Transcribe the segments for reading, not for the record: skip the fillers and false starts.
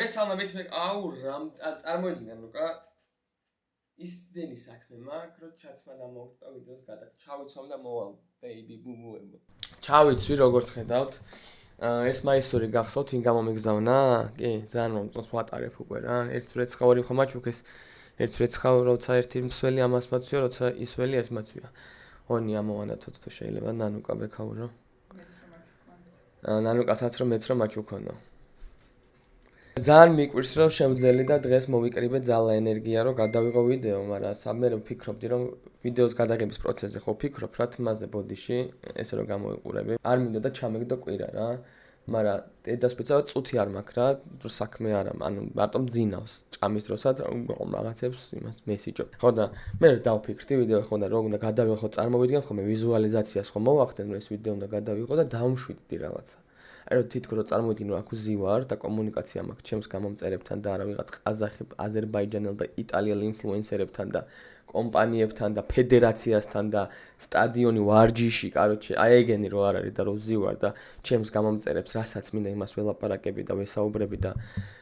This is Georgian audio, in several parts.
მოგესალმებით მე წარმოიდგინე როკა ისდენი საქმე მაქვს რომ ჩაცმა და მოვხდა ვიდეოს ჩავიცვამ და მოვალ ბეიბი ბუბუებო ჩავიცვი როგორც ხედავთ ეს მაისური გახსოვთ ვინ გამომიგზავნა კი ძალიან მომწონს ვატარებ უკვე რა ერთ რეცხაური ხომ მაჩუქეს ერთ რეცხაური როცა ერთი მსველი ამას მაცვია როცა ისველი ეს მაცვია ონი ამოვანათოთ თუ შეიძლება ნანუკა ბექაურო ნანუკასაც რომ მეც რომ მაჩუქონო ძალიან მიკვირს რომ შემძლელი და დღეს მოვიკრიბე ძალა ენერგია რომ გადავიღო ვიდეო, მაგრამ სამე რომ ფიქრობდი რომ ვიდეოს გადაღების პროცესზე ხო ფიქრობ რა თმაზე ბოდიში ესე რომ გამოვიყურები. არ მინდა და ჩამეგდო კვირა რა. მაგრამ დედასპეცალად წუთი არ მაქვს რა, საქმე არა, ანუ მარტო მძინავს. ჭამის დროსაც რაღაცებს იმას მესიჯობ. ხო და მე დავფიქრდი ვიდეო ხო და რომ უნდა გადავიღო წარმოვიდგენ ხოლმე ვიზუალიზაციას ხო მოვახდენ რომ ეს ვიდეო უნდა გადავიღო და დავმშვიდდი რაღაცა. Այո თითქოს რომ წარმოვიდგინო აქ ზივარ და კომუნიკაცია მაქვს ჩემს გამომწერებთან და არა ვიღაც ყაზახი, აზერბაიჯანელ და იტალიელ ინფლუენსერებთან და კომპანიებთან და ფედერაციასთან და სტადიონი ვარჯიში, კაროჩე, აი ეგენი რო არ არის და რო ზივარ და ჩემს გამომწერებს რასაც მინდა იმას ველაპარაკები და ვესაუბრები და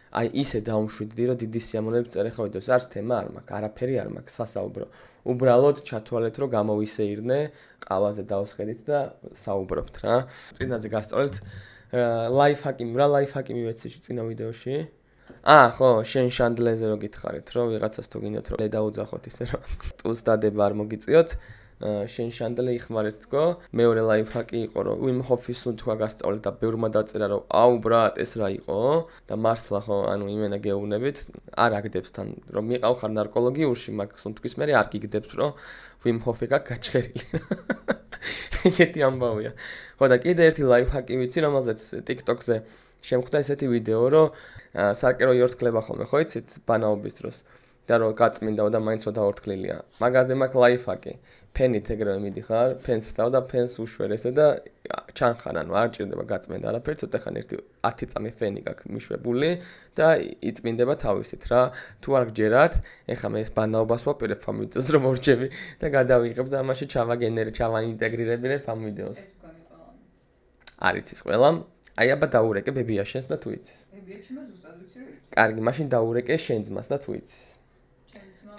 აი ისე დავმშვიდდი რომ დიდი სიამოვნებით წერე ხო ვიდეოს არც თემა არ მაქვს, არაფერი არ მაქვს სასაუბრო. უბრალოდ ჩათვალეთ რომ გამოვისეირნე, ყავაზე დავსხედით და საუბრობთ რა. წინაზე გასწავლეთ ლაიფჰაკი, რა ლაიფჰაკი მივეცი წინა ვიდეოში? ხო, შენ შანდლეზე რო გითხარით, რომ ვიღაცას თუ გინდათ რომ დაუძახოთ ისე რომ ტუს დადება არ მოგიწიოთ, შენ შანდლე იხმარეთ თქო. მეორე ლაიფჰაკი იყო რომ ვიმ ჰოფის უნდა გასწავლეთ და ბევრმა დაწერა რომ აუ ბრატ ეს რა იყო და მართლა ხო, ანუ იმენა გეუბნებით, არ აგდებს თან რომ მიყავ ხარ ნარკოლოგიურში, მაგ სუნთქვის მე არ გიგდებს რომ ვიმ ჰოფი გაჩხერილი. ეგეთი ამბავია. ხო და კიდე ერთი ლაიფჰაკი ვიცი, რომელზეც TikTok-ზე შემხვდა ესეთი ვიდეო, რომ სარკერო იორთქლება ხოლმე, ხო იცით, ბანაობის დროს და რომ გაწმინდაო და მაინც რომ დაორთქლილია. მაგაზე მაქვს ლაიფჰაკი. ფენით ეგრევე მიდიხარ, ფენს ვთავ და ფენს უშვერ ესე და ჩანხარ, ანუ არ ჭირდება გაწმინდა არაფერი, ცოტა ხან ერთი 10 წამი ფენი გაქვს მიშვებული და იწმინდება თავისით რა. თუ არ გჯერათ, ეხლა მე ბანაობას ვაპირებ ამ ვიდეოს რომ მორჩები და გადავიღებ და ამაში ჩავაინტეგრირებინებ ამ ვიდეოს. არ იცის ყველამ. აი აბა დაურეკე ბებია შენს და თუ იცის. ბებია ჩემს ზუსტად ვიცი რომ იცის. კარგი, მაშინ დაურეკე შენ ძმას და თუ იცის.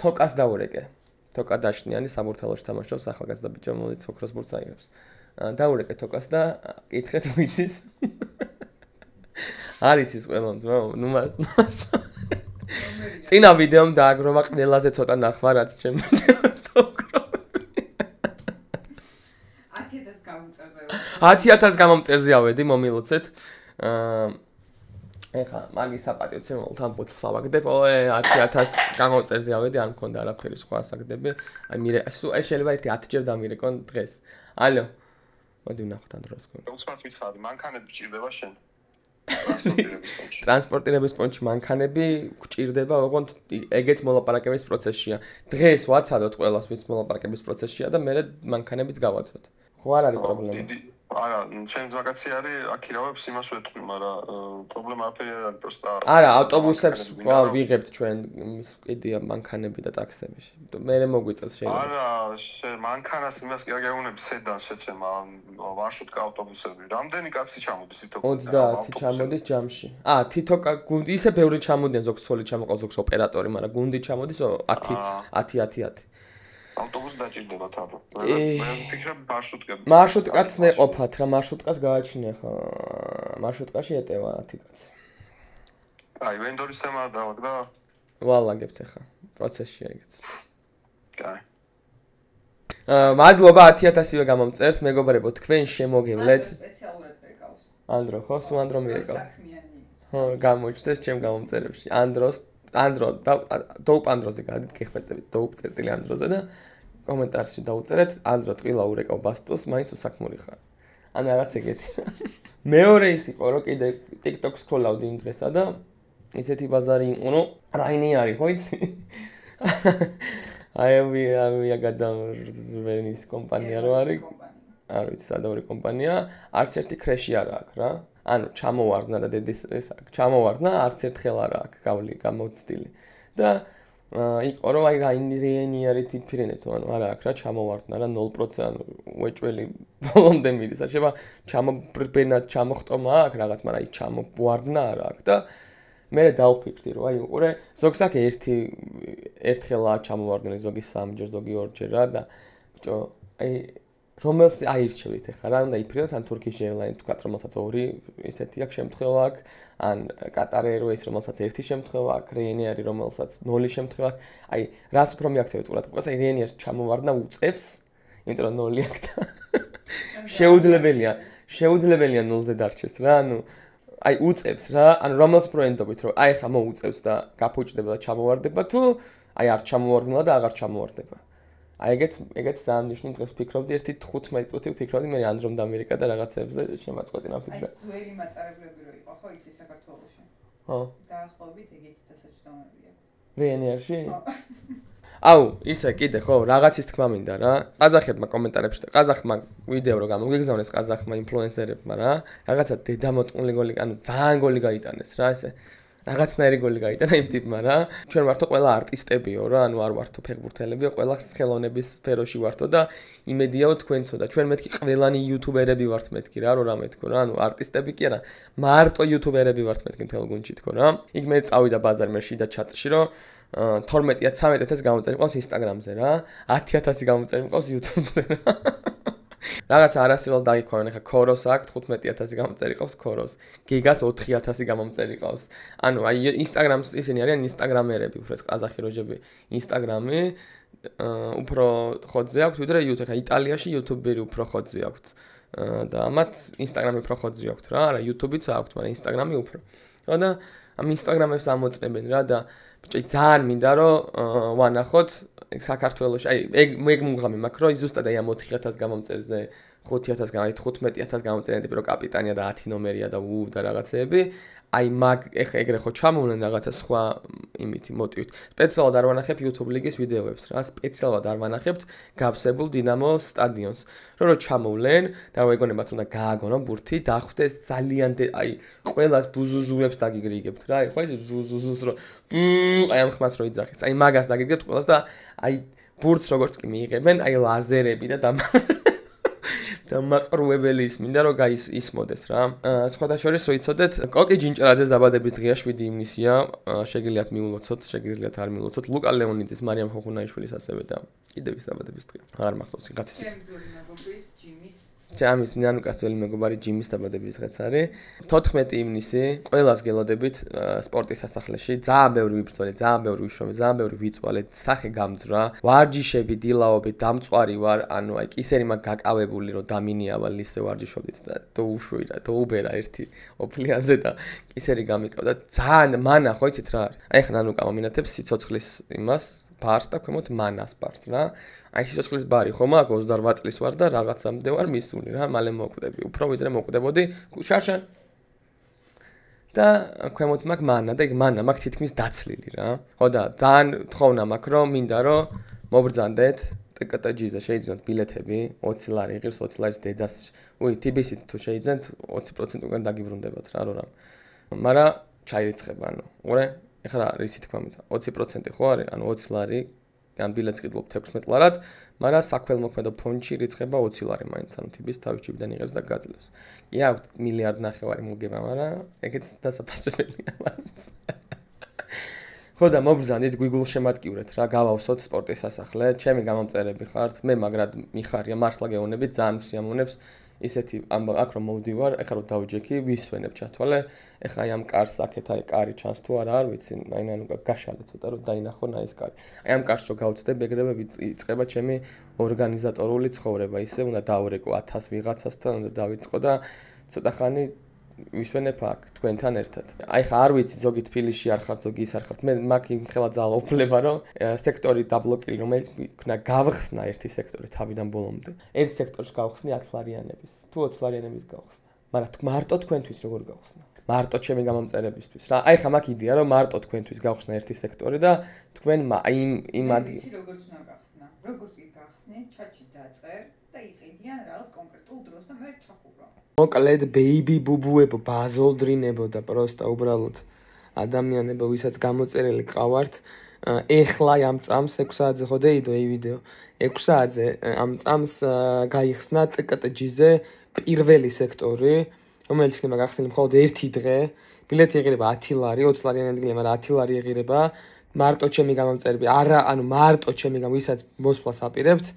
თოკას დაურეკე. თოკა დაშნიანი საბურთალოში თამაშობს ახალგაზრდა ბიჭო მომდით ოქროს ბურთს აიღებს. დაურეკე თოკას და კითხე თუ იცის. არ იცის ყველამ ძმაო, ნუ მას. წინა ვიდეომ დააგროვა ყველაზე ცოტა ნახვა რაც ჩემ ვიდეოს დავგროვე. 10,000 გამომწერზე. 10,000 გამომწერზე ავედი, მომილოცეთ. ეხა მაგის საპატიო ცემულთან ბოთლს ავაგდებ. 10,000 გამომწერზე ავედი, არ მქონდა არაფერი სხვა ასაგდები. აი მირე, აი შეიძლება ერთი 10 ჯერ დამირეკონ დღეს. ალო. მოდი ვნახოთ ამ დროს. უცბად მითხარი, მანქანები გჭირდება შენ? ტრანსპორტირების პონჩი მანქანები გჭირდება, ოღონდ ეგეც მოლაპარაკების პროცესშია. დღეს ვაცადოთ ყველას, ვინც მოლაპარაკების პროცესშია და მე მანქანებიც გავაცოთ. ხო არ არის პრობლემა. არა, ჩემ ზვაგაცი არის, აქირავებს იმას ვეთქვი, მაგრამ პრობლემა აფერი არ არის, პროსტა. არა, ავტობუსებს ვიღებთ ჩვენ, კიდია მანქანები და ტაქსები. მე მოგვიწევს შეიძლება. არა, მანქანას იმას კი აგეუნებს სედანს შეცემა, მარშრუტკა ავტობუსები. რამდენი კაცი ჩამოდის თითო? 30 ჩამოდის ჯამში. თითო გუნდი ისე ბევრი ჩამოდიან, ზოგს სოლი ჩამოყავს, ზოგს ოპერატორი, მაგრამ გუნდი ჩამოდის 10. ავტობუსი დაჭირდება თავი. მე ვფიქრობ მარშრუტკები. მარშრუტკაც მეყოფათ რა, მარშრუტკას გააჩნია ხო. მარშრუტკაში ეტევა 10 კაცი. აი, ვენდორის თემა დავაგდა. ვალაგებთ ახლა. პროცესშია ეგეც. კაი. მადლობა 10,000-ივე გამომწერს, მეგობრებო, თქვენ შემოგევლეთ. სპეციალურად რეკავს. ანდრო, ხო, სულ ანდრო მირეკავ. საქმიანი. ხო, გამოჩნდეს ჩემ გამომწერებში. ანდრო დოუპ ანდროზე გადით გეხვეწებით დოუპ წერტილი ანდროზე და კომენტარში დაუწერეთ ანდრო ტყილა ურეკავ ბასტოს მაინც უსაქმური ხარ. ან რაღაც ეგეთი. მეორე ის იყო რომ კიდე TikTok-ს სკროლავდი იმ დღესა და ისეთი ბაზარი იყო რომ რაინი არის ხო იცი? აი გადამზვენის კომპანია რო არის. არ ვიცი სადავრი კომპანია, არც ერთი ქრეში არ აქვს რა. ანუ ჩამოვარდნა და დედის ეს ჩამოვარდნა, არც ერთხელ არ აქვს გავლი გამოცდილი. და იყო რომ აი რაინი არის ტიპირენე თუ ანუ არა აქვს რა ჩამოვარდნა რა 0% ანუ უეჭველი ბოლომდე მიდის. შეიძლება ჩამობრბენა ჩამოხტომა აქვს რაღაც, მაგრამ აი ჩამოვარდნა არ აქვს და მე დავფიქრდი რომ აი უყურე ზოგს აქ ერთხელაა ჩამოვარდნილი ზოგი 3 ჯერ ზოგი 2 ჯერ რა და ბიჭო აი რომელს აირჩევით ახლა რა უნდა იფრინოთ ან Turkish Airlines თქვათ რომელსაც 2 ისეთი აქვს შემთხვევა აქვს ან Qatar Airways რომელსაც 1 შემთხვევა აქვს Ryanair რომელსაც 0 შემთხვევა აქვს აი რას უფრო მიაქცევით ყურადღებას აი Ryanair-ს ჩამოვარდნა უწევს იმიტომ რომ 0 აქვს და შეუძლებელია 0-ზე დარჩეს რა ანუ აი უწევს რა ანუ რომელს პროენდობით რომ აი ხა მოუწევს და გაფუჭდება და ჩამოვარდება თუ აი არ ჩამოვარდნა და აღარ ჩამოვარდება აი ეგეც ძალიან ნიშნული დღეს ფიქრობდი 1-15 წუთი ვფიქრობდი მე ანდრომ და ამერიკა და რაღაცებზე შემაწყვეტი ნაფიქრა აი ძველი მატარებლები რო იყო ხო იცი საქართველოში ხო დაახლოებით ეგეთი დასაჯდომებია Ryanair-ში აუ ისე კიდე ხო რაღაცის თქმა მინდა რა ყაზახებმა კომენტარებში და ყაზახმა ვიდეო რო გამოგვიგზავნეს ყაზახმა ინფლუენსერებმა რა რაღაცა დედამოტყუნლი გოლი ანუ ძალიან გოლი გაიტანეს რა ესე რაღაცნაირი გოლი გაიტანა იმ ტიპმა რა ჩვენ ვართო ყველა არტისტებიო რა ანუ არ ვართო ფეხბურთელებიო ყველა ხელოვნების სფეროში ვართო და იმედიაო თქვენცო და ჩვენ მეთქი ყველანი იუთუბერები ვართ მეთქი რა რა მეთქო რა ანუ არტისტები კი არა მარტო იუთუბერები ვართ მეთქი მთელ გუნდში თქო რა იქ მე წავიდა ბაზარი მე შიდა ჩატში რომ 12-13 გამოწერი მყავს Instagram-ზე რა 10,000 გამოწერი მყავს YouTube-ზე რა რაღაც არასრულად დაიქვავენ ხა Koros აქვს 15,000 გამოწერი ყავს Koros Gigas 4,000 გამოწერი ყავს ანუ აი Instagram-ს ისინი არიან Instagram-ერები უფრო ეს ყაზახი როჟები Instagram-ი უფრო ხოძე აქვს ვიდრე YouTube ხა იტალიაში YouTube-ერი უფრო ხოძე აქვს და ამათ Instagram-ი უფრო ხოძე აქვს რა არა YouTube-იც აქვს მაგრამ Instagram-ი უფრო და ამ Instagram-ებს ამოწმებენ რა და ბიჭო ძალიან მინდა რომ ვანახოთ საქართველოში აი ეგ მუღამი მაქვს რომ ზუსტად აი ამ 4,000 გამომწერზე 5,000 გამი 15,000 გამომწერები რო კაპიტანია და 10 ნომერია და და რაღაცეები აი მაგ ეხა ეგრე ხო ჩამოვლენ რაღაცა სხვა იმითი მოტივით სპეციალურად არ ვანახებ YouTube ლიგის ვიდეოებს რა სპეციალურად არ ვანახებთ გავსებულ დინამოს სტადიონს რო ჩამოვლენ და რო ეგონებათ უნდა გააგონონ ბურთი დახვდეს ძალიან აი ყველას ბუზუზუებს დაგიგრიგებთ რა აი ხო ეს ბუზუზუს რო აი ამ ხმას რო იძახის აი მაგას დაგიგრიგებთ ყველას და აი ბურთს როგორც კი მიიღებენ აი ლაზერები და მაყრუებელი ის მინდა რომ ისმოდეს რა. სხვადასხვა რო იცოდეთ, კოკი ჯინჭრაძეს დაბადების დღეა 7 ივნისია, შეგიძლიათ მიულოცოთ, შეგიძლიათ არ მიულოცოთ. ლუკა ლეონიძის, მარიამ ხოხუნაიშვილის ასევე და კიდევ ის დაბადების დღეა. აღარ მახსოვს ვიღაცის. ჩემის ნანუკას ძველი მეგობარი ჯიმის დაბადების დღეც არის. 14 ივნისი, ყველას გელოდებით სპორტის სასახლეში. ძალიან ბევრი ვიბრძოლე, ძალიან ბევრი ვიშოვე, ძალიან ბევრი ვიწვალე, სახე გამძვრა. ვარჯიშები, დილაობით, დამწვარი ვარ, ანუ აი კისერი მაგ გაკავებული რომ დამინიავალ ისე ვარჯიშობდით და დაუშვირა, დაუბერა ერთი ოფლიანზე და კისერი გამიკავდა. ძალიან მანა ხო იცით რა არის? აი ხა ნანუკა მომინათებს სიცოცხლის იმას ბარს და ქვემოთ მანას ბარს რა. აი სიცოცხლის ბარი ხომ აქ 28 წლის ვარ და რაღაცამდე ვარ მისული რა, მალე მოკვდები. უფრო ვიდრე მოკვდებოდი შარშან. და ქვემოთ მაგ მანა და ეგ მანა მაგ თითქმის დაცლილი რა. ხო და ძალიან თხოვნა მაქვს რომ მინდა რომ მობრძანდეთ ტკტჯ-ზე შეიძინოთ ბილეთები 20 ლარი იღებს 20 ლარის დედას. უი TBC-ით თუ შეიძენთ 20% უკან დაგიბრუნდებათ რა რა. მაგრამ ჩაირიცხება ანუ. უყურე ეხლა რისი თქმა მინდა 20% ხო არის ანუ 20 ლარი ან ბილეთს ყიდულობ 16 ლარად მაგრამ საქველმოქმედო ფონდში რიცხება 20 ლარი მაინც ანუ TBC თავის ჯიბიდან იღებს და გაძლევს კი აქვს მილიარდ ნახევარი მოგება მაგრამ ეგეც დასაფასებელია მაინც ხო და მობრძანდით გვიგულ შემატკივრეთ რა გავავსოთ სპორტის სასახლე ჩემი გამომწერები ხართ მე მაგრად მიხარია მართლა გეუბნებით ძალიან მსიამოვნებს ისეთი აქ რომ მოვდივარ, ეხლა რომ დავჯექი, ვისვენებ ჩათვალე, ეხლა აი ამ კარს აქეთ აი კარი ჩანს თუ არა, არ ვიცი, აი ნანუ გაშალე ცოტა რომ დაინახონ აი ეს კარი. აი ამ კარს რო გავწდებ, ეგრევე იწყება ჩემი ორგანიზატორული ცხოვრება, ისე უნდა დავრეკო 1000 ვიღაცასთან, უნდა დავიწყო და ცოტა ხანი ვისვენებ აქ თქვენთან ერთად. აი ხა არ ვიცი ზოგი თბილისში არ ხართ, ზოგი ის არ ხართ. მე მაგ იმ ხელა ძალა უფლება რომ სექტორი დაბლოკილი რომელიც იქნა გავხსნა ერთი სექტორი თავიდან ბოლომდე. ერთ სექტორს გავხსნი 10 ლარიანების, თუ 20 ლარიანების გავხსნა. მაგრამ მარტო თქვენთვის როგორ გავხსნა? მარტო ჩემი გამომწერებისთვის რა. აი ხა მაგ იდეა რომ მარტო თქვენთვის გავხსნა ერთი სექტორი და თქვენ აი იმ ადგილ როგორც უნდა გავხსნა. როგორც კი გავხსნი, ჩატში დაწერ და იყიდიან რაღაც კონკრეტულ დროს და მე ჩახუბრო. მოკლედ ბეიბი ბუბუებო ბაზოლდრინებო და პროსტა უბრალოდ ადამიანებო ვისაც გამოწერილი ყავართ ეხლა ამ წამს 6 საათზე ხო დაიდო এই ვიდეო 6 საათზე ამ წამს გაიხსნა ტკტჯ-ზე პირველი სექტორი რომელიც იქნება გახსნილი მხოლოდ ერთი დღე ბილეთი ეღირება 10 ლარი, 20 ლარიანი ადგილია, მაგრამ 10 ლარი ეღირება. მარტო ჩემი გამომწერები, არა, ანუ მარტო ჩემი ვისაც მოსვლას აპირებთ,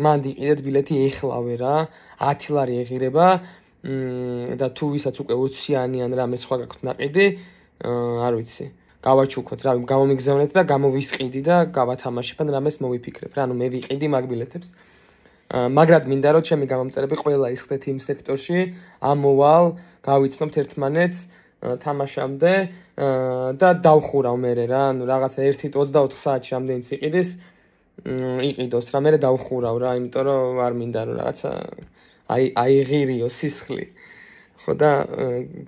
მან დიყიდეთ ბილეთი ეხლავე რა, 10 ლარი ეღირება და თუ ვისაც უკვე 20-იანი ან რამე სხვა გაქვთ ნაყიდი, არ ვიცი. გავაჩუქოთ, რავი, გამომიგზავნეთ და გამოვისყიდი და გავათამაშებ ან რამეს მოვიფიქრებ რა, ანუ მე ვიყიდი მაგ ბილეთებს. მაგრამ მინდა რომ ჩემი გამომწერები ყველა ისხდეთ იმ სექტორში, ამოვალ, გავიცნობთ ერთმანეთს, თამაშამდე და დავხურავ მერე რა, ანუ რაღაცა 1-24 საათში რამდენიც იყიდეს, იყიდოს რა, მერე დავხურავ რა, იმიტომ რომ არ მინდა რომ რაღაცა აიღირიო სისხლი. ხო და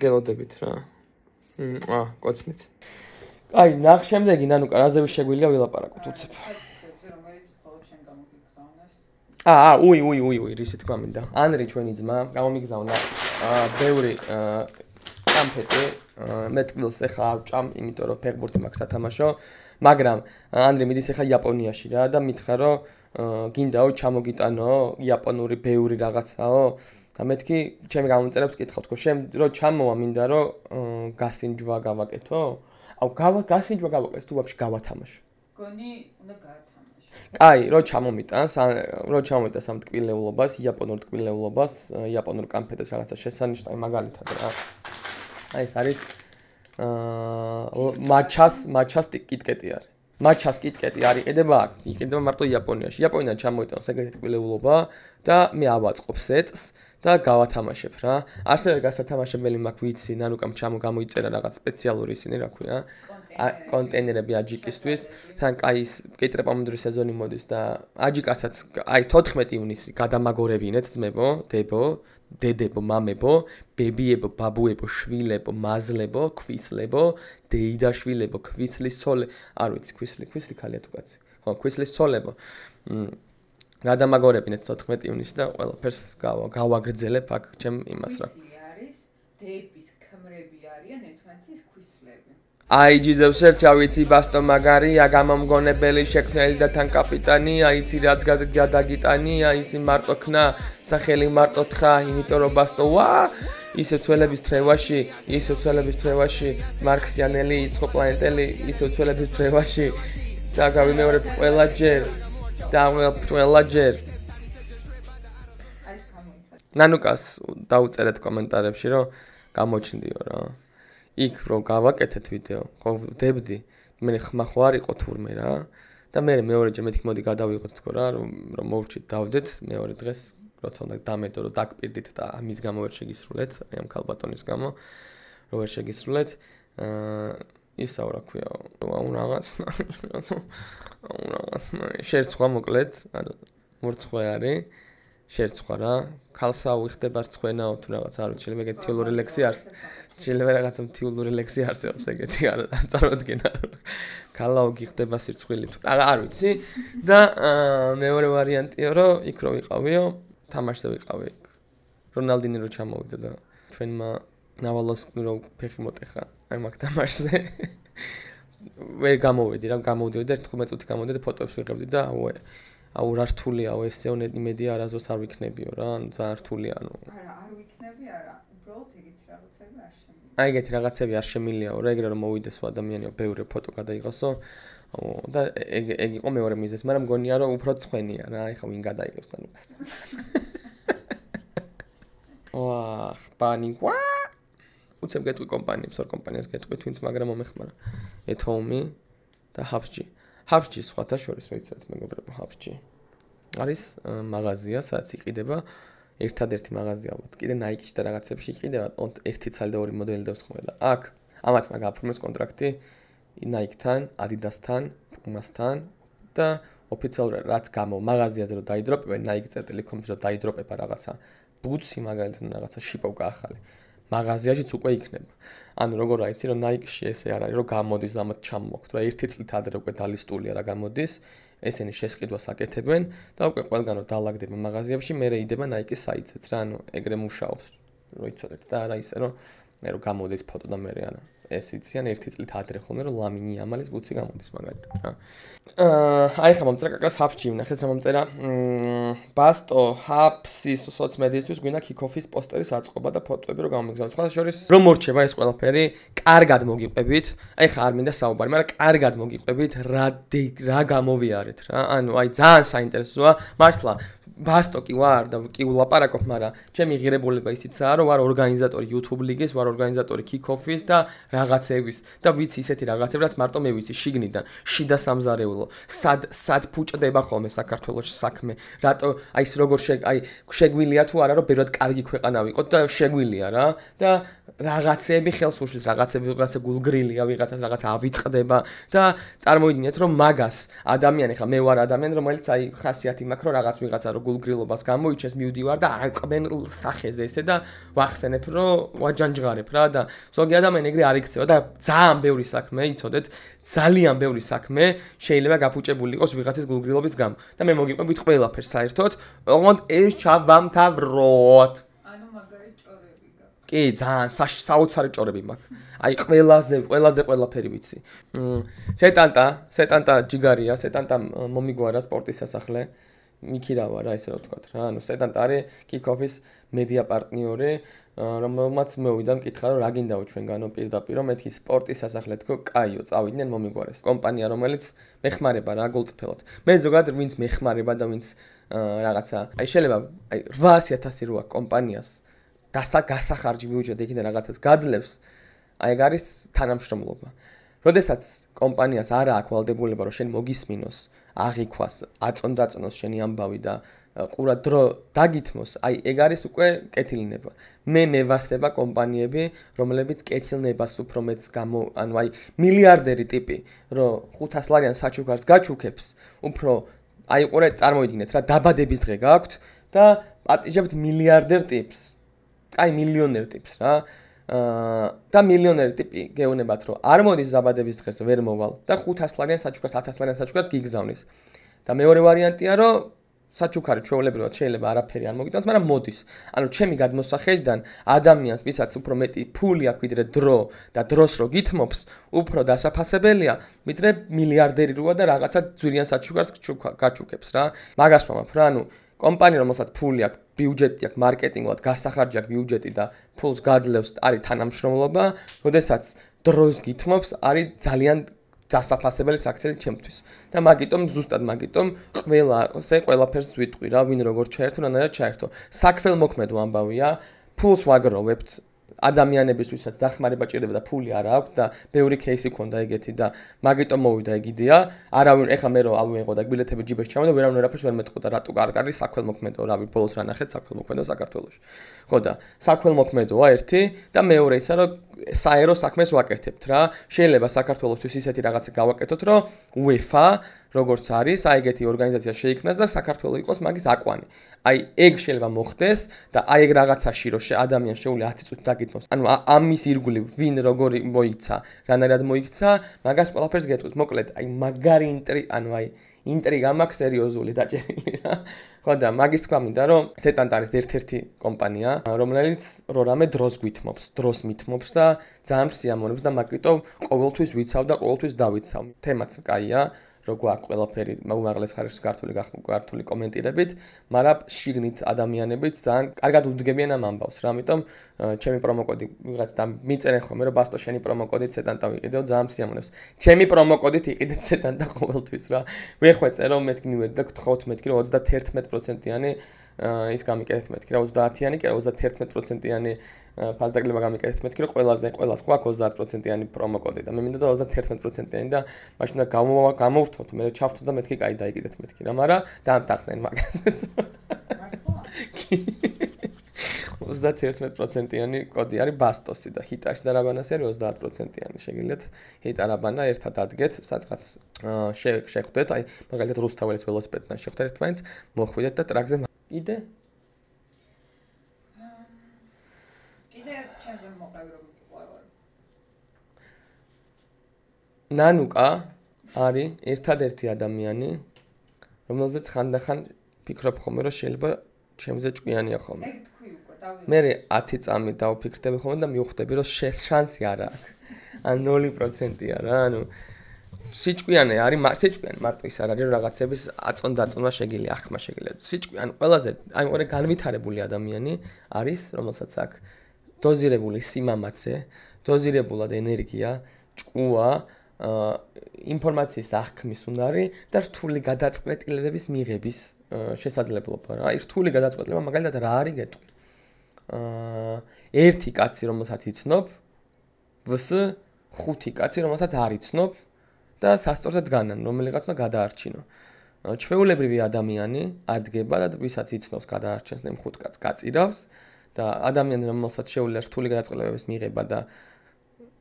გელოდებით რა. კოცნით. აი, ნახშემდეგი ნანუკა, რაზე შეგვიძლია ვილაპარაკოთ, უცებ. უი, რისი თქმა მინდა. ანრი ჩვენი ძმა გამომიგზავნა ბევრი კამფეტი, მე თბილს ეხა ავჭამ, იმიტომ რომ ფეხბურთი მაქვს სათამაშო, მაგრამ ანრი მიდის ეხა იაპონიაში რა და მითხრა რომ გინდაო ჩამოგიტანო იაპონური ბევრი რაღაცაო და მეთქი ჩემი გამომწერებს კითხავ თქო, რომ ჩამოვა მინდა რომ გასინჯვა გავაკეთო? აუ გასინჯვა გავაკეთე თუ ვაფშე გავათამაშო. გონი უნდა გაათამაშო. აი, რო ჩამომიტანს ამ ტკბილეულობას, იაპონურ ტკბილეულობას, იაპონურ კამფეტებს რაღაცა შესანიშნავი მაგალითად რა. აი ეს არის მაჩას კიტკეტი არის. მაჩას კიტკეტი არ იყიდება აქ, იყიდება მარტო იაპონიაში. იაპონიიდან ჩამოიტანს ეგეთი ტკბილეულობა და მე ავაწყობ სეტს და გავათამაშებ რა. ასევე გასათამაშებელი მაქვს ვიცი, ნანუკამ გამოიწერა რაღაც სპეციალური ისინი, რა ქვია, კონტეინერები აჯიკისთვის, თან კაი ის კეიტრაპამიდური სეზონი მოდის და აჯიკასაც აი 14 ივნისი გადამაგორებინეთ ძმებო, დედებო, მამებო, ბებიებო, ბაბუებო, შვილებო, მაზლებო, ქვისლებო, დეიდაშვილებო, ქვისლის ცოლე, არ ვიცი, ქვისლი ქალია თუ კაცი. ხო, ქვისლის ცოლებო. გადამაგორებინეთ 14 ივნისში და ყველაფერს გავაგრძელებ აქ ჩემ იმას რა. არის დების ქმრები არიან ერთმანეთის ქვისლები. აი ჯიზევს ერთია ვიცი ბასტო მაგარია გამომგონებელი შექმნელი და თან კაპიტანი აიცი რაც გადაგიტანი აი ისი მარტო ქნა სახელი მარტო თხა იმიტომ რომ ბასტო ისე ცველების თრევაში მარქსიანელი იწყო პლანეტელი ისე ცველების თრევაში და გავიმეორებ ყველაჯერ ნანუკას დაუწერეთ კომენტარებში რომ გამოჩნდიო რა იქ რომ გავაკეთეთ ვიდეო, ხო დებდი, მე ხმა ხო არ იყო თურმე რა და მე მეორეჯერ მეთქი მოდი გადავიღოთ თქო რა, რომ მოვჭით დავდეთ მეორე დღეს, როცა უნდა დამედო რომ დაგპირდით და ამის გამო ვერ შეგისრულეთ, აი ამ ქალბატონის გამო, რომ ვერ შეგისრულეთ, ისაო რა ქვია, აუ რაღაცნა, შერცხვა მოკლედ, ანუ მორცხვა არის, შერცხვა რა, ქალსა უხდება რცხვენაო თუ რაღაც არ ვიცი, შეიძლება ეგეთი თეორიული ლექსი არის. შეიძლება რაღაცა თეორიული ლექსი არსებობს ეგეთი არ წარმოდგენა. ქალაო გიხდება სირცხვილი თუ არ ვიცი და მეორე ვარიანტია რომ იქ რო ვიყავიო, თამაშზე ვიყავი იქ. რონალდინი რო ჩამოვიდა და ჩვენმა ნავალოს რო ფეხი მოტეხა აი მაგ თამაშზე. ვერ გამოვედი რა, გამოვდიოდი და 15 წუთი გამოვედი და ფოტოებს ვიღებდი და აუ რა რთულია ესეო იმედი არასდროს არ ვიქნებიო რა, ძალიან რთულია ანუ. არ ვიქნები არა, უბრალოდ ეგეთი რაღაცები არ შემიძლია. აი ეგეთი რაღაცები არ შემიძლიაო რა, ეგრე რომ მოვიდესო ადამიანიო, ბევრი ფოტო გადაიღოსო და ეგ იყო მეორე მიზეზი, მაგრამ მგონია რომ უფრო ცხენია რა, ეხა ვინ გადაიღებს ნანუკასთან. ბანი უცებ გეტყვი კომპანიებს, ორ კომპანიას გეტყვი თვინც, მაგრამ მომეხმარა. ეთოუმი და ჰაბსჯი. ჰაბსჯი სხვათა შორის რო იცოდეთ მეგობრებო, ჰაბსჯი არის მაღაზია, სადაც იყიდება ერთადერთი მაღაზია ალბათ. კიდე Nike-ში და რაღაცებში იყიდება ერთი ცალი და ორი მოდელი დევს ხოლმე და აქ ამათმა გააფორმეს კონტრაქტი Nike-თან, Adidas-თან, Puma-სთან და ოფიციალურად რაც გამო მაღაზიაზე რომ დაიდროპებენ Nike.com-ში რომ დაიდროპება რაღაცა ბუცი მაგალითად რაღაცა შიპოვკა ახალი. მაღაზიაშიც უკვე იქნება. ანუ როგორ აიცი რომ Nike-ში ესე არ არის რომ გამოდის ამათ ჩამოაქვთ რა ერთი წლით ადრე უკვე დალისტულია რა გამოდის ესენი შესყიდვას აკეთებენ და უკვე ყველგან რომ დაალაგდება მაღაზიებში მე რეიდება Nike-ის საიტზეც რა ანუ ეგრე მუშაობს რომ იცოდეთ და არა ისე რომ გამოდის ფოტო და მე არა ეს იციან ერთი წლით ადრე ხოლმე რომ ლამინი ამალის ბუცი გამოდის მაგალითად რა. აი ხა მომწერა კაკას ჰაფში ვნახეთ რა მომწერა. ბასტო ჰაფსის სოციმედიისთვის გვინდა kick-off-ის პოსტერის აწყობა და ფოტოები რომ გამიგზავნოთ. სხვა შორის რომ მორჩება ეს ყველაფერი, კარგად მოგიყვებით. აი ხა არ მინდა საუბარი, მაგრამ კარგად მოგიყვებით რა გამოვიარეთ რა. ანუ აი ძალიან საინტერესოა. მართლა ბასტო კი ვარ და კი ვლაპარაკობ, მაგრამ ჩემი ღირებულება ისიცაა, რომ ვარ ორგანიზატორი YouTube ლიგის, ვარ ორგანიზატორი kick-off-ის და რაღაცების და ვიცი ისეთი რაღაცები, რაც მარტო მე ვიცი შიგნიდან, შიდა სამზარეულო. სად ფუჭდება ხოლმე საქართველოს საქმე. რატო აი ეს როგორ შეგვილია თუ არა რომ ბევრად კარგი ქვეყანა ვიყოთ და შეგვილია რა და რაღაცები ხელს უშლის, რაღაცა გულგრილია, ვიღაცას რაღაცა ავიწყდება და წარმოიდგინეთ რომ მაგას ადამიანი ხა მე ვარ ადამიანი რომელიც აი ხასიათი მაქვს რომ რაღაც ვიღაცა რომ გულგრილობას გამოიჩეს მივდივარ და აყვენ სახეზე ესე და ვახსენებ რომ ვაჯანჯღარებ რა და ზოგი ადამიანი ეგრე არ იქცევა და ძალიან ბევრი საქმე იცოდეთ ძალიან ბევრი საქმე შეიძლება გაფუჭებული იყოს ვიღაცის გულგრილობის გამო და მე მოგიყვებით ყველაფერს საერთოდ ოღონდ ეს ჩავამთავროთ კი ძალიან საოცარი ჭორები მაქვს აი ყველაზე ყველაფერი ვიცი სეტანტა ჯიგარია სეტანტა მომიგვარა სპორტის სასახლე მიქირავა რა ესე რა ვთქვათ რა ანუ სეტანტა არის kick-off-ის მედია პარტნიორი რომელმაც მოვიდა მკითხა რომ რა გინდაო ჩვენგანო პირდაპირ რომ მეთქი სპორტის სასახლე თქო კაიო წავიდნენ მომიგვარეს კომპანია რომელიც მეხმარება რა გულწრფელად მე ზოგადად ვინც მეხმარება და ვინც რაღაცა აი შეიძლება აი 800,000 როა კომპანიას გასახარჯი ბიუჯეტი იქიდან რაღაცას გაძლევს აი ეგ არის თანამშრომლობა როდესაც კომპანიას არა აქვს ვალდებულება რომ შენ მოგისმინოს აღიქვას აწონდაწონოს შენი ამბავი და ყურად დრო დაგითმოს აი ეგ არის უკვე კეთილნება მე მევასება კომპანიები რომლებიც კეთილნებას უფრო მეც ანუ აი მილიარდერი ტიპი რომ 500 ლარიან საჩუქარს გაჩუქებს უფრო აი ყურე წარმოიდგინეთ რა დაბადების დღე გაქვთ და პატიჟებთ მილიარდერ ტიპს აი მილიონერ ტიპს რა და მილიონერი ტიპი გეუნებათ რომ არ მოდის დაბადების დღეს ვერ მოვალ და 500 ლარიან საჩუქარს 1000 ლარიან საჩუქარს გიგზავნის და მეორე ვარიანტია რომ საჩუქარი ჩვეულებრივად შეიძლება არაფერი არ მოგიტანოს მაგრამ მოდის ანუ ჩემი გადმოსახედიდან ადამიანს ვისაც უფრო მეტი ფული აქვს ვიდრე დრო და დროს რო გითმობს უფრო დასაფასებელია ვიდრე მილიარდერი როა და რაღაცა ძვირიან საჩუქარს გაჩუქებს რა მაგას ვამბობ რა ანუ კომპანია რომელსაც ფული აქვს ბიუჯეტი აქვს მარკეტინგად გასახარჯი აქვს ბიუჯეტი და ფულს გაძლევს არის თანამშრომლობა როდესაც დროს გითმობს არის ძალიან დასაფასებელი საქციელი ჩემთვის და მაგიტომ ზუსტად მაგიტომ ყველაფერს ვიტყვი რა ვინ როგორ ჩაერთო რანაირად ჩაერთო საქველმოქმედო ამბავია ფულს ვაგროვებთ ადამიანების ვისაც დახმარება ჭირდება და ფული არ აქვს და ბევრი кейსი ქონდა ეგეთი და მაგიტომ მოვიდა ეგ იდეა არავინ ეხა მე რომ ავიღო და ბილეთები ჯიბეში ჩამოვიდა ვერავინ არაფერს ვერ მეტყოდა რატო არ არის საქველმოქმედო რავი ბოლოს რა ნახეთ საქველმოქმედო საქართველოში ხო და საქველმოქმედოა ერთი და მეორე ისა რომ საერო საქმეს ვაკეთებთ რა შეიძლება საქართველოსთვის ისეთი რაღაცა გავაკეთოთ რომ UEFA როგორც არის აი ეგეთი ორგანიზაცია შეიქმნას და საქართველოს იყოს მაგის აკვანი აი ეგ შეიძლება მოხდეს და აი ეგ რაღაცაში რომ ადამიანს შეუძლია 10 წუთი დაგითმოს ანუ ამის ირგვლივ ვინ როგორი მოიქცა რანაირად მოიქცა მაგას ყველაფერს გეტყვით მოკლედ აი მაგარი ინტრიგა მაქვს სერიოზული დაჭერილი რა ხო და მაგის თქვა მინდა რომ სეტანტ არის ერთ-ერთი კომპანია რომელიც რამე დროს გვითმობს დროს მithმობს და ძალიან სიამოვნებს და მაგიტომ ყოველთვის ვიცავ და ყოველთვის დავიცავ თემაც კაია რო გვაქვს ყველაფერი უმაღლეს ხარისხის ქართული კომენტირებით, მაგრამ შიგნით ადამიანებიც ძალიან კარგად უდგებიან ამ ამბავს რა, ამიტომ ჩემი პრომოკოდი ვიღაც და მიწერენ ხოლმე რომ ბასტო შენი პრომოკოდით სეტანტა ვიყიდეო, ძალიან სიამოვნებს. ჩემი პრომოკოდით იყიდეთ სეტანტა ყოველთვის რა. ვეხვეწე რომ მეთქი მივედი და გთხოვთ მეთქი რომ 31%-იანი ის გამიკეთეთ მეთქი რა 30-იანი კი 31%-იანი ფასდაკლება გამიკეთეთ მეთქი რომ ყველა სხვა 30%-იანი პრომოკოდი და მე მინდა და 31%-იანი და მაშინ და გამოვთოთ მე ჩავთო და მეთქი კაი დაიკიდეთ მეთქი რა მაგრამ დაამტახნენ მაგასაც 31%-იანი კოდი არის ბასტოსი და ჰიტარში და რაბანასი არის 30%-იანი შეგიძლიათ ჰიტა რაბანა ერთად ადგეთ სადღაც შეხვდეთ აი მაგალითად რუსთაველის ველოსიპედთან შეხვდეთ ერთმანეთს მოხვიდეთ და ტრაქზე იდე ნანუკა არის ერთადერთი ადამიანი რომელზეც ხანდახან ფიქრობ ხოლმე რომ შეიძლება ჩემზე ჭკვიანია ხოლმე მე 10 წამი დავფიქრდები ხოლმე და მივხვდები რომ შანსი არ აქვს ან 0%-ია რა, ანუ სიჭკვიანი არის, სიჭკვიანი მარტო ის არ არის, რომ რაღაცების აწონ-დაწონა შეგიძლია, ახმა შეგიძლია. სიჭკვიანი ყველაზე, აი მორე განვითარებული ადამიანი არის, რომელსაც აქვს დოზირებული სიმამაცე, დოზირებულად ენერგია, ჭკუა, ინფორმაციის აღქმის უნარი და რთული გადაწყვეტილებების მიღების შესაძლებლობა რა. აი რთული გადაწყვეტილება მაგალითად რა არის გეტყვი. ერთი კაცი რომელსაც იცნობ, vs 5 კაცი რომელსაც არ იცნობ და სასწორზე დგანან, რომელიღაც უნდა გადაარჩინო. ჩვეულებრივი ადამიანი ადგება და ვისაც იცნობს გადაარჩენს და იმ 5 კაცს გაწირავს და ადამიანი რომელსაც შეუძლია რთული გადაწყვეტილებების მიღება და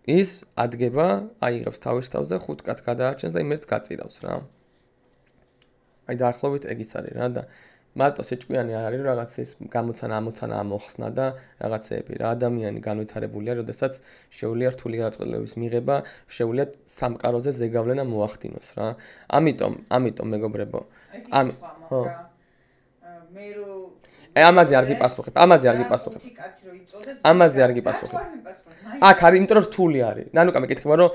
ის ადგება, აიღებს თავის თავს და 5 კაცს გადაარჩენს და იმერც გაწირავს რა. აი დაახლოებით ეგ ის არის რა და მარტო სიჭკვიანი არ არის რომ რაღაცის გამოცანა ამოცანა ამოხსნა და რაღაცეები რა ადამიანი განვითარებულია, როდესაც შეუძლია რთული გადაწყვეტილებების მიღება, შეუძლია სამყაროზე ზეგავლენა მოახდინოს რა. ამიტომ მეგობრებო, მე რო ამაზე არ გიპასუხებ. ამაზე არ გიპასუხებ. აქ არის, იმიტომ რომ რთული არის. ნანუკა მეკითხება რომ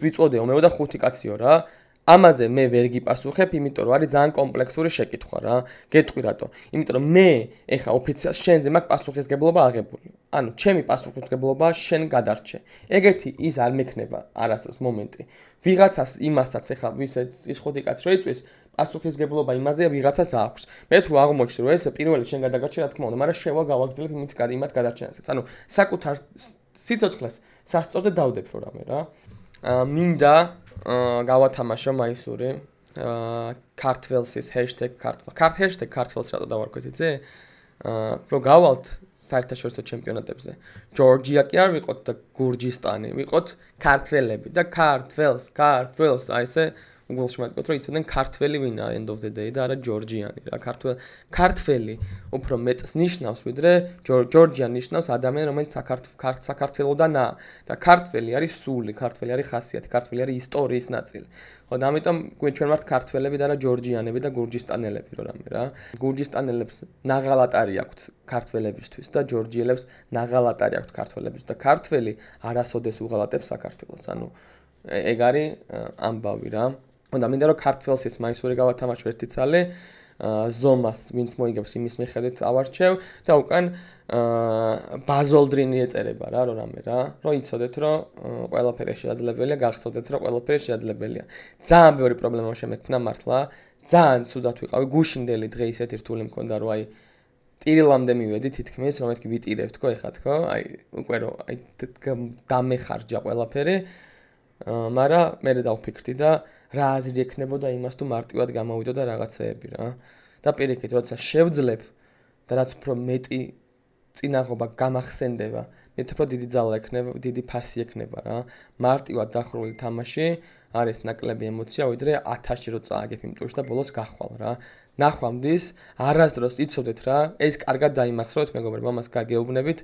ვიწოდეო მეო და 5 კაციო რა. ამაზე მე ვერ გიპასუხებ, იმიტომ რომ არის ძალიან კომპლექსური შეკითხვა რა. გეტყვი რატო? იმიტომ რომ მე ეხა ოფიციალ შენზე მაქვს პასუხისგებლობა აღებული. ანუ ჩემი პასუხისგებლობა შენ გადარჩე. ეგეთი ის არ მექნება არასდროს მომენტი. ვიღაცას იმასაც ეხა ვისაც ის 5 კაცი რო იწვის პასუხისგებლობა იმაზე ვიღაცას აქვს. მე თუ აღმოჩნდი რომ ეს პირველი შენ გადაგარჩე რა თქმა უნდა, მაგრამ შევალ გავაგრძელებ იმათ გადარჩენასაც. ანუ საკუთარ სიცოცხლეს სასწორზე დავდებ რო რამე რა. მინდა გავათამაშო მაისური ქართველსის #ქართველს რატო დავარქვით იცი? რომ გავალთ საერთაშორისო ჩემპიონატებზე. ჯორჯია კი არ ვიყოთ და გურჯისტანი, ვიყოთ ქართველები და ქართველს აი ესე Google-ში მეთქოთ რომ იცოდნენ ქართველი ვინა end of the day და არა ჯორჯიანი რა. ქართველი უფრო მეტს ნიშნავს ვიდრე ჯორჯიანი ნიშნავს ადამიანი რომელიც საქართველოდანაა და ქართველი არის სული, ქართველი არის ხასიათი, ქართველი არის ისტორიის ნაწილი. ხო და ამიტომ ჩვენ ვართ ქართველები და არა ჯორჯიანები და გურჯისტანელები რო რამე რა. გურჯისტანელებს ნაღალატარი აქვთ ქართველებისთვის და ჯორჯიელებს ნაღალატარი აქვთ ქართველებისთვის და ქართველი არასოდეს უღალატებს საქართველოს. ანუ ეგ არის ამბავი რა. და მინდა რომ ქართველსის მაისური გავათამაშო ერთი ცალი, ზომას ვინც მოიგებს იმის მიხედვით ავარჩევ და უკან ბაზოლდრინი ეწერება რა რო რამე რა. რომ იცოდეთ რომ ყველაფერი შესაძლებელია, გახსოვდეთ რომ ყველაფერი შესაძლებელია. ძალიან ბევრი პრობლემა შემექმნა მართლა. ძალიან ცუდად ვიყავი, გუშინდელი დღე ისეთი რთული მქონდა რომ აი ტირილამდე მივედი თითქმის, რომ მეთქი ვიტირებ თქო ეხა თქო, აი უკვე რომ აი დამეხარჯა ყველაფერი. მაგრამ მე დავფიქრდი და რა აზრი ექნებოდა იმას თუ მარტივად გამოვიდო და რაღაცეები რა. და პირიქით, როცა შევძლებ და რაც უფრო მეტი წინაღობა გამახსენდება, მე უფრო დიდი ძალა ექნება, დიდი ფასი ექნება რა. მარტივად დახრული თამაში არის ნაკლები ემოცია, ვიდრე 1000-ში რო წააგებ იმ ტურში და ბოლოს გახვალ რა. ნახვამდის არასდროს იცოდეთ რა, ეს კარგად დაიმახსოვრეთ მეგობრებო, ამას გაგეუბნებით.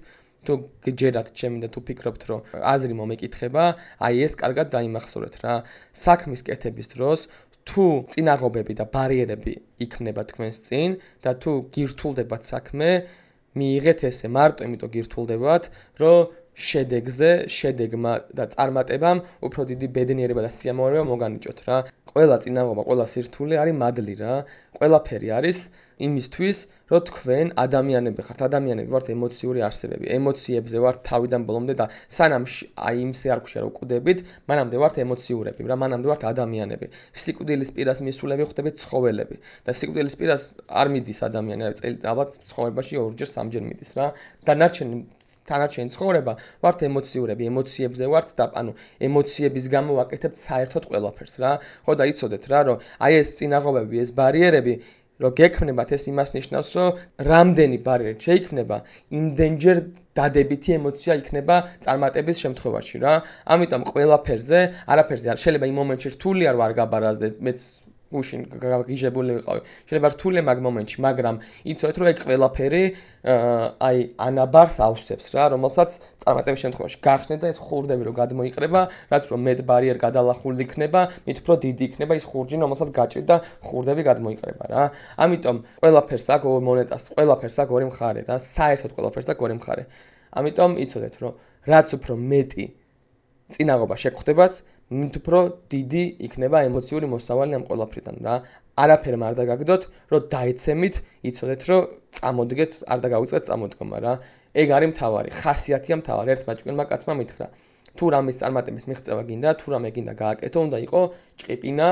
თუ გჯერათ ჩემი და თუ ფიქრობთ რომ აზრი მომეკითხება, აი ეს კარგად დაიმახსოვრეთ რა. საქმის კეთების დროს თუ წინაღობები და ბარიერები იქნება თქვენს წინ და თუ გირთულდებათ საქმე, მიიღეთ ესე მარტო იმიტომ გირთულდებათ, რომ შედეგმა და წარმატებამ უფრო დიდი ბედნიერება და სიამოვნება მოგანიჭოთ რა. ყველა წინაღობა, ყველა სირთულე არის მადლი რა. ყველაფერი არის იმისთვის, რომ თქვენ ადამიანები ხართ, ადამიანები ვართ ემოციური არსებები. ემოციებზე ვართ თავიდან ბოლომდე და სანამ აი იმ სიარქუშე რო კვდებით, მანამდე ვართ ემოციურები, რა, მანამდე ვართ ადამიანები. სიკვდილის პირას მისულები ხდებით ცხოველები და სიკვდილის პირას არ მიდის ადამიანი, ალბათ ცხოვრებაში 2-ჯერ 3-ჯერ მიდის რა. დანარჩენი ცხოვრება ვართ ემოციურები, ემოციებზე ვართ და ანუ ემოციების გამო ვაკეთებთ საერთოდ ყველაფერს რა. ხო და იცოდეთ რა, რომ აი ეს წინაღობები, ეს ბარიერები რომ გექმნებათ ეს იმას ნიშნავს, რომ რამდენი ბარიერი შეიქმნება, იმდენჯერ დადებითი ემოცია იქნება წარმატების შემთხვევაში რა. ამიტომ ყველაფერზე, არაფერზე არ შეიძლება იმ მომენტში რთული არ ვარ გაბარაზდე, მეც გუშინ გაგიჟებული ვიყავი. შეიძლება რთული მაგ მომენტში, მაგრამ იცოდეთ რომ ეგ ყველაფერი აი ანაბარს ავსებს რა, რომელსაც წარმატების შემთხვევაში გახსნეთ და ეს ხურდები რომ გადმოიყრება, რაც უფრო მეტ ბარიერ გადალახული იქნება, მით უფრო დიდი იქნება ის ხურჯი, რომელსაც გაჭირ და ხურდები გადმოიყრება რა. ამიტომ ყველაფერს აქვს მონეტას, ყველაფერს აქვს ორი მხარე რა, საერთოდ ყველაფერს აქვს ორი მხარე. ამიტომ იცოდეთ რომ რაც უფრო მეტი წინაღობა შეგხვდებაც, მით უფრო დიდი იქნება ემოციური მოსავალი ამ ყველაფრიდან რა. არაფერმა არ დაგაგდოთ, რომ დაეცემით, იცოდეთ, რომ წამოდგეთ, არ დაგავიწყეთ წამოდგომა რა. ეგ არის მთავარი, ხასიათია მთავარი. ერთმა ჭკვიანმა კაცმა მითხრა, თუ რამის წარმატების მიღწევა გინდა, თუ რამე გინდა გააკეთო, უნდა იყო ჭყიპინა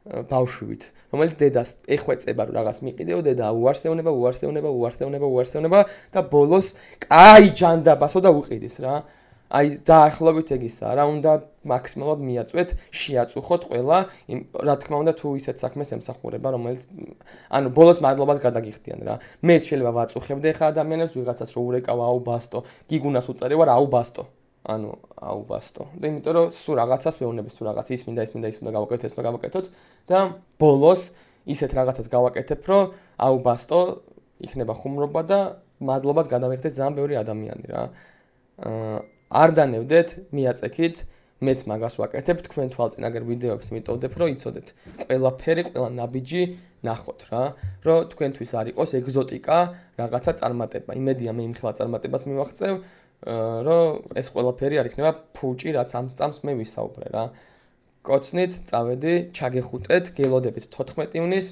ბავშვით, რომელიც დედას ეხვეწება, რომ რაღაც მიყიდეო, დედა უარსეუნება და ბოლოს კაი ჯანდაბასო და უყიდის რა. აი დაახლოებით ეგ ისაა რა, უნდა მაქსიმალურად მიაწვეთ, შეაწუხოთ ყველა, რა თქმა უნდა თუ ისეთ საქმეს ემსახურება, რომელიც ანუ ბოლოს მადლობას გადაგიხდიან რა. მე შეიძლება ვაწუხებდე ხა ადამიანებს ვიღაცას რო ურეკავა აუბასტო, გიგუნას უწერი ვარ აუბასტო. ანუ აუბასტო. და იმიტომ რომ სულ რაღაცას ვეუბნებს თუ რაღაც ის მინდა გავაკეთოთ და ბოლოს ისეთ რაღაცას გავაკეთებ, რომ აუბასტო, იქნება ხუმრობა და მადლობას გადავიხდეთ ძალიან ბევრი ადამიანი რა. არ დანევდეთ, მიაწექით, მეც მაგას ვაკეთებ, თქვენ თვალწინაგერ ვიდეოებს მიტოვდეთ, რომ იცოდეთ, ყველაფერი, ყველა ნაბიჯი ნახოთ რა, რომ თქვენთვის არ იყოს ეგზოტიკა, რაღაცა წარმატება. იმედია მე იმხელა წარმატებას მივაღწევ, რომ ეს ყველაფერი არ იქნება ფუჭი, რაც ამ წამს მე ვისაუბრე რა. კოცნით, წავედი, ჩაგეხუტეთ, გელოდებით 14 ივნის,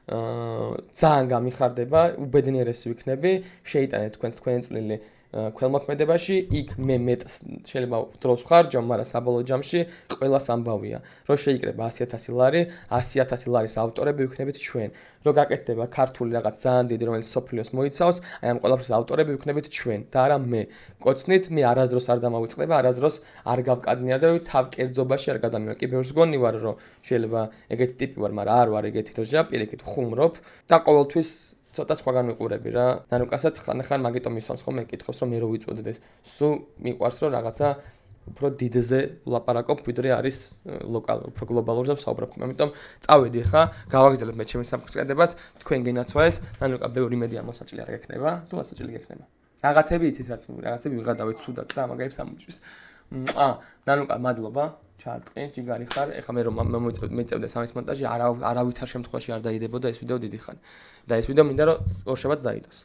ძალიან გამიხარდება, უბედნიერესი ვიქნები, შეიტანეთ თქვენი წვლილი ქველმოქმედებაში, იქ მე მეტს შეიძლება დროს ვხარჯავ, მაგრამ საბოლოო ჯამში ყველას ამბავია, რომ შეიკრება 100,000 ლარი, 100,000 ლარის ავტორები ვიქნებით ჩვენ, რომ გაკეთდება ქართული რაღაც ძალიან დიდი, რომელიც სოფლიოს მოიცავს, აი ამ ყველაფრის ავტორები ვიქნებით ჩვენ და არა მე. კოცნით, მე არასდროს არ დამავიწყდება, არასდროს არ გავკადნიარ და თავ კერძობაში არ გადამივარ. კი ბევრს გონი ვარ, რომ შეიძლება ეგეთი ტიპი ვარ, მაგრამ არ ვარ ეგეთი, რომ ჟაპირიქით ხუმრობ და ყოველთვის ცოტა სხვაგან ვიყურები რა. ნანუკასაც ხან მაგიტომ ისვამს ხოლმე კითხავს, რომ მე რო ვიწოდეთ ეს. სულ მიყვარს რომ რაღაცა უფრო დიდზე ვლაპარაკობ, ვიდრე არის ლოკალურ, უფრო გლობალურზე ვსაუბრობ ხოლმე. ამიტომ წავედი ხა, გავაგზავნებ მე ჩემი სამწკრედებას, თქვენ გენაცვა ეს, ნანუკა ბევრი მედია მოსაჭილი არ გექნება, თუ მოსაჭილი გექნება. რაღაცები იცით რაც რაღაცები ვიღადავით სუდად და მაგაებს ამოჭრის. ნანუკა მადლობა. ჩარტყი, ჯიგარი ხარ. ეხლა მე რომ მეწევდა სამის მონტაჟი, არავითარ შემთხვევაში არ დაიდებოდა ეს ვიდეო დიდი ხანი. და ეს ვიდეო მინდა რომ ორშაბათს დაიდოს.